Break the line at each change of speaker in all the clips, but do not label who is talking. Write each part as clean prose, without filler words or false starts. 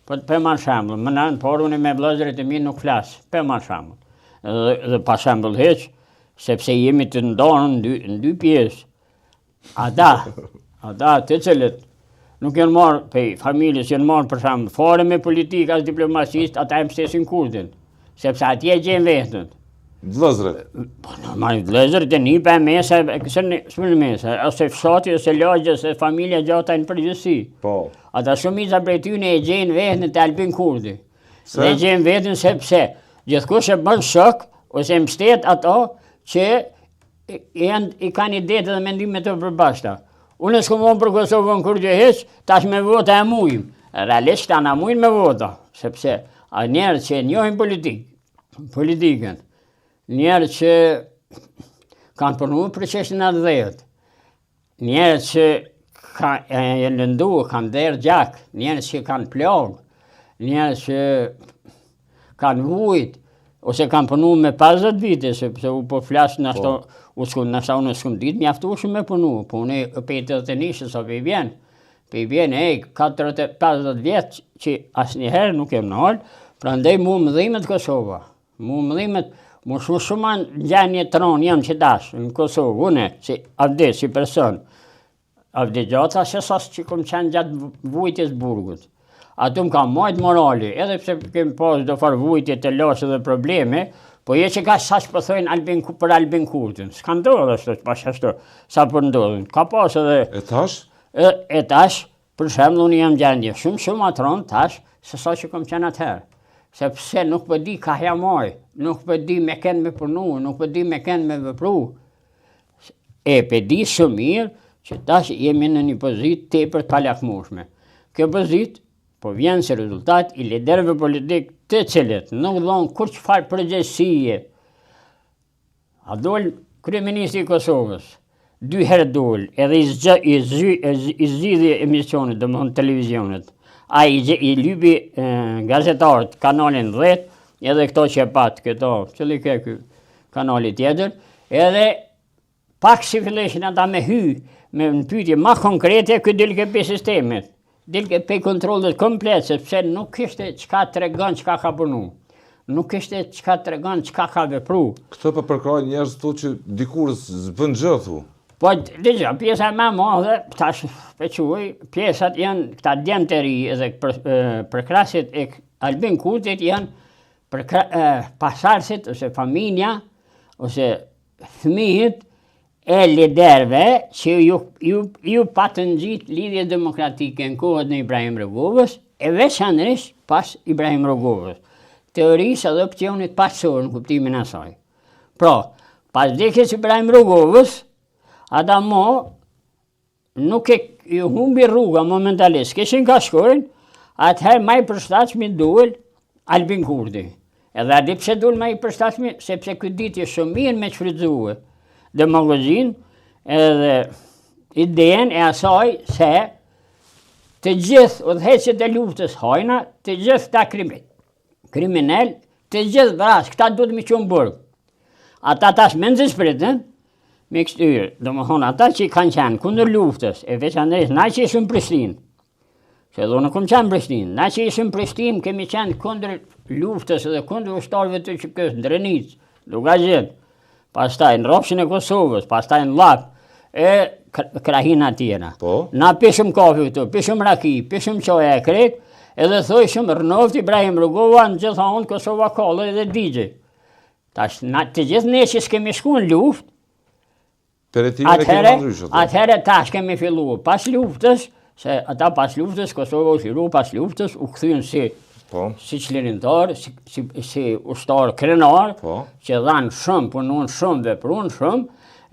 për marrë shembull, më nën, por unë me vëllezërit e mi nuk flas, për marrë shembull. Dhe pa shembull hiç, sepse jemi të ndarë në dy pjesë. Ata të cilët nuk janë marrë pej familjes, janë marrë për shembull fare me politikë as diplomacistë, ata e mbështesin Kurtin, sepse atje gjejnë vetën.
Vëllezërit.
Po normal, vëllezërit e nipa e mesa, s'më mesa, ose fshati, ose lagja, ose familja gjata në përgjithësi.
Po.
Ata shumica prej tyre e gjejnë vetën te Albin Kurti. Dhe gjejnë vetën sepse gjithkush e bën shok ose mbështet ato që i kanë ide dhe mendime të përbashkëta. Unë s'kam vonë për Kosovën kur gjë hiç, tash me vota e mujim. Realisht ana mujin me vota, sepse a njerëz që njohin politikën, njerëz që kanë punuar për çështën e 10, njerëz që janë lëndu, kanë derë gjak, njerëz që kanë plagë, njerëz që kanë vujt, ose kanë punu me 50 vite, sepse u po flasë në ashto, unë s'kum ditë mjaftueshëm me punu, po unë e petë të nishë, sa pe i vjen 40-50 vjetë që asnjëherë nuk jem në halë, prandaj mu më dhimet Kosova, mu më dhimet, mu shumë gjanje të ronë jam që dashë në Kosovë, une, si avde, si person, avde gjata se sas që kom qenë gjatë vujtjes burgut. Ato më kam majtë morali, edhe pse kem pas do farë vujtje të lasë dhe probleme, po je që ka sash pëthojnë për Albin Kurtin. S'ka ndodhë ashtu, pas ashtu, sa për ndodhën. Ka pas edhe...
E tash?
E tash, për shembull unë jam gjendje shumë atron tash, se sa që kom qenë atëherë. Sepse nuk për di ka jamaj, nuk për di me kënë me punu, nuk për di me kënë me vëpru. E për di shumë mirë që tash jemi në një pozitë tepër të palakmueshme. Kjo pozitë po vjen si rezultat i liderëve politik të cilët nuk dhonë kur çfarë përgjegjësie. A dol kryeministri i Kosovës, 2 herë dol, edhe i zgjidhi emisionet, domethënë televizionet. Ai i lypi gazetarët kanalin 10, edhe këto që e pat, këto, cili ke ky kanali tjetër, edhe pak si filleshin ata me hy, me në pyetje ma konkrete, ky dilke pe sistemet. Dilke pe kontrollet komplet, sepse nuk kishte çka tregon çka ka punu. Nuk kishte çka tregon çka ka vepru.
Këto po përkrajnë njerëz tu që dikur s'bën gjë thu.
Po dëgja, pjesa më e madhe, tash pe quaj, pjesat janë këta djemë të ri, edhe përkrasit e Albin Kurtit janë pasardhësit ose familja ose fëmijët e liderëve që ju patën gjitë lidhje demokratike në kohët në Ibrahim Rogovës, e veçanërisht pas Ibrahim Rogovës. Teorisë edhe opcionit pasor në kuptimin e saj. Pra, pas vdekjes Ibrahim Rogovës, ata nuk e ju humbi rruga momentalisht, kishin ka shkojnë, atëherë ma i përshtatshmi duel Albin Kurti. Edhe adi pse duel ma i përshtatshmi, sepse këtë ditë shumë mirë me shfrytëzue demagogjinë edhe idenë e asaj se të gjithë udhëheqësit e luftës hajna, të gjithë ta kriminal, të gjithë vrasë, këta duhet me qenë burg. Ata tash mendjes pritën me këtyre, domethënë ata që kanë qenë kundër luftës, e veçanërisht na që ishim Prishtinë. Se do në kom qenë Prishtinë, na që ishim Prishtinë kemi qenë kundër luftës dhe kundër ushtarëve të QK-s, Drenicë, Lugazhet, pastaj në rrofshin e Kosovës, pastaj në Llap, e krahina tjera.
Po?
Na pishëm kafe këtu, pishëm raki, pishëm çaj e krejt, edhe thojshëm rënoft Ibrahim Rugova në gjithmonë Kosova kollë edhe digje. Tash të gjithë ne që s'kemi shku në luftë, atëherë tash kemi filluar pas luftës, se ata pas luftës, Kosova u shiru pas luftës, u kthyen si çlirimtar, si ushtar krenar, që dhanë shumë, punon shumë, veprun shumë,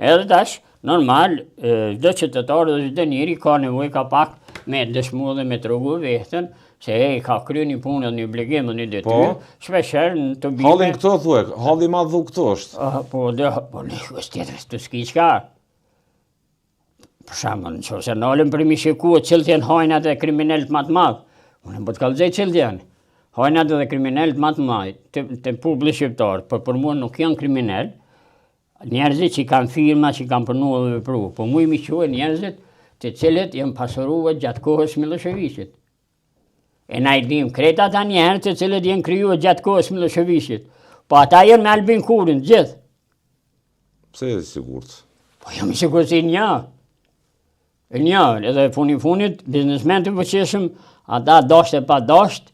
edhe tash, normal, çdo qytetar dhe çdo njeri ka nevojë ka pak me dëshmu dhe me tregu vetën, se ka kryer një punë, një obligim, një detyrë, shpeshherë në të bime.
Hallin këto thuaj, halli madh dhu këto është.
Po në shkos tjetër, të s'ki qka. Për shembull, nëse nalëm për mi shiku cilët janë hajnat e kriminalët më të madh, unë më të kallëzoj cilët janë. Hajnat dhe kriminalët më të madh të popullit shqiptar, por për mua nuk janë kriminal. Njerëzit që kanë firma, që kanë punuar dhe vepruar, po mu i quhen njerëzit të cilët janë pasuruar gjatë kohës Miloševićit. E na I dim kreta ata njerë të cilët jenë kriju gjatë kohës Miloševićit. Po ata jenë me Albin Kurin, gjithë.
Pse e sigurt?
Po jam I sigurt se një. Edhe funit, biznesmen të fuqishëm, ata dasht e pa dasht,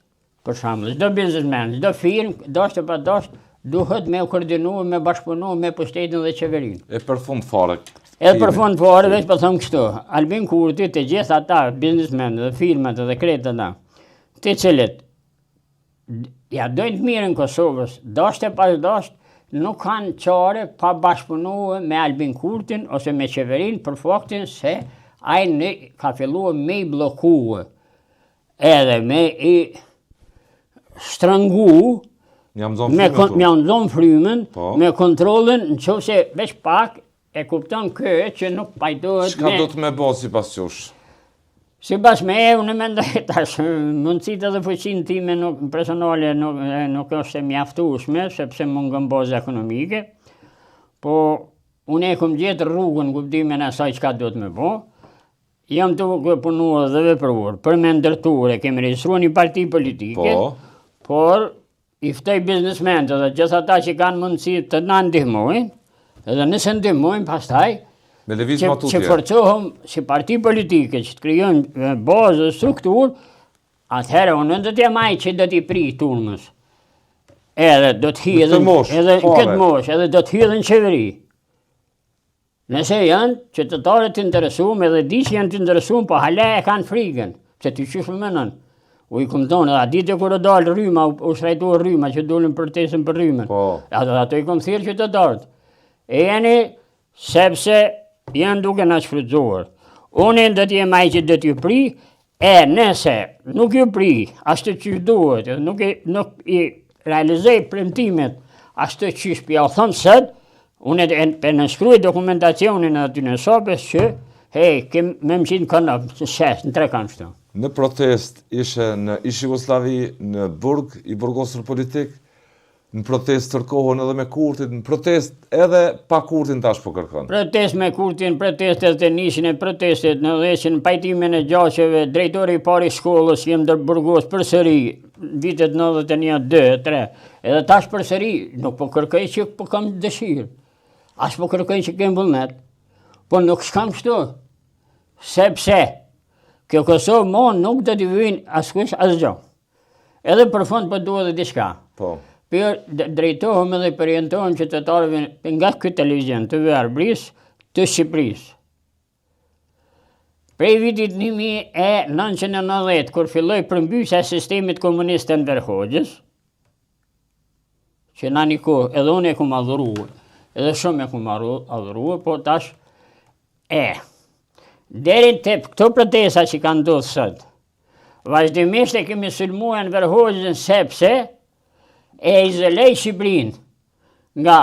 për shembull, çdo biznesmen, çdo firmë, dasht e pa dasht, duhet me u koordinu, me bashkëpunu me pushtetin dhe qeverinë.
E për fund fare.
Edhe për fund fare, veç po them kështu, Albin Kurti, të gjithë ata biznesmenë dhe firmat dhe kretat ata, të cilët ja dojnë të mirën Kosovës, dasht e pas dasht, nuk kanë qare pa bashkëpunuar me Albin Kurtin ose me qeverinë për faktin se ai ka filluar me I blokue, edhe me I shtrëngu, me nxon frymën, me kontrollin, nëse veç pak e kupton që nuk pajtohet.
Çka do të më bëj sipas jush?
Sipas me unë mendoj tash mundësitë dhe fuqinë time personale nuk është e mjaftueshme sepse mungon baza ekonomike. Po unë e kam gjetur rrugën kuptimin e asaj çka do të më bëj. Jam të punuar dhe vepruar për me ndërtuar, kemi regjistruar një parti politike, por I ftoj biznesmenët dhe gjithë ata që kanë mundësi të na ndihmojnë, edhe nëse ndihmojnë pastaj, që forcohem si parti politike, që të krijojnë bazë dhe strukturë, atëherë unë do t'jam ai që do t'i prij turmës. Edhe do t'hidhen, edhe këtë moshë, edhe do t'hidhen qeveri. Nëse janë qytetarët të interesuar, edhe di që janë të interesuar, po hala e kanë frikën, se ti qysh mendon. U I kumtonë, a ditë kur dalë rryma, u shtrajtuar rryma që dolën protestën për rrymën. Ato I kom thirrë qytetarët. E jeni sepse janë duke na shfrytzuar. Unë do të jem ai që do t'ju prij, e nëse nuk ju prij ashtu që duhet, nuk I realizoj premtimet ashtu që shpja u thon sot, unë e nënshkruaj dokumentacionin aty në shopes që me më qinë kanë në 3 kanë shtu.
Në protest ishe në ish Jugosllavi, në burg, I burgosur politik, në protest tërkohën edhe me Kurtin, në protest edhe pa Kurtin tash po kërkon.
Protest me Kurtin, protestet të nishin e protestet, në dheshin pajtimin e gjasheve, drejtori I parë I shkollës, jem burgos përsëri, vitet 91-2-3, edhe tash përsëri, nuk po kërkoj që po kam dëshirë, as po kërkoj që kem vullnet, po nuk shkam kështu, sepse kjo Kosovë nuk do t'i vyjnë askush asgjë. Edhe për fund po duhet dhe diçka. Për drejtohem edhe përjentohem qytetarëve nga këtë televizion të Verbrisë të Shqipërisë. Prej vitit 1990, kur filloi përmbysja e sistemit komunist të Enver Hoxhës, që na një kohë edhe unë e kum adhuruar, edhe shumë e kum adhuruar, po tash deri te këto protesta që kanë ndodhur sot, vazhdimisht e kemi sulmuar Enver Hoxhën sepse e izoloi Shqipërinë nga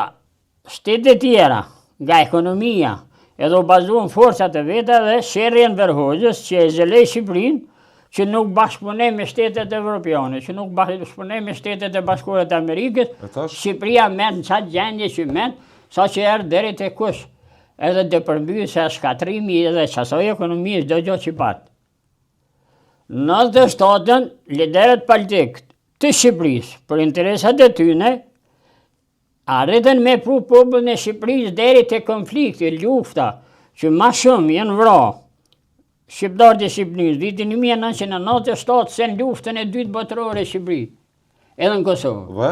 shtetet tjera, nga ekonomia, edhe u bazuan forcat e veta dhe sherrri Enver Hoxhës që e izoloi Shqipërinë, që nuk bashkëpunoi me shtetet evropiane, që nuk bashkëpunoi me shtetet e bashkuara të Amerikës. Shqipëria merr në çat gjendje që merr, saqë erdhi deri te kush. Edhe të përmbysja shkatrimi edhe qasoj ekonomisë çdo gjë që pat. Në 97-ën, liderët politik të Shqipërisë, për interesat e tyre, arritën me pru popullin e Shqipërisë deri te konflikti, lufta, që më shumë janë vrarë shqiptarët e Shqipërisë, vitin 1997 se në luftën e dytë botërore e Shqipërisë, edhe në Kosovë.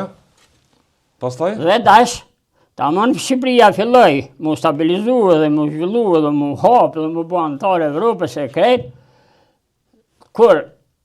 Pastaj?
Dhe tash, tamam Shqipëria filloi mu stabilizu dhe mu zhvillu dhe mu hapë dhe mu bo anëtare Evropës e krejt, kur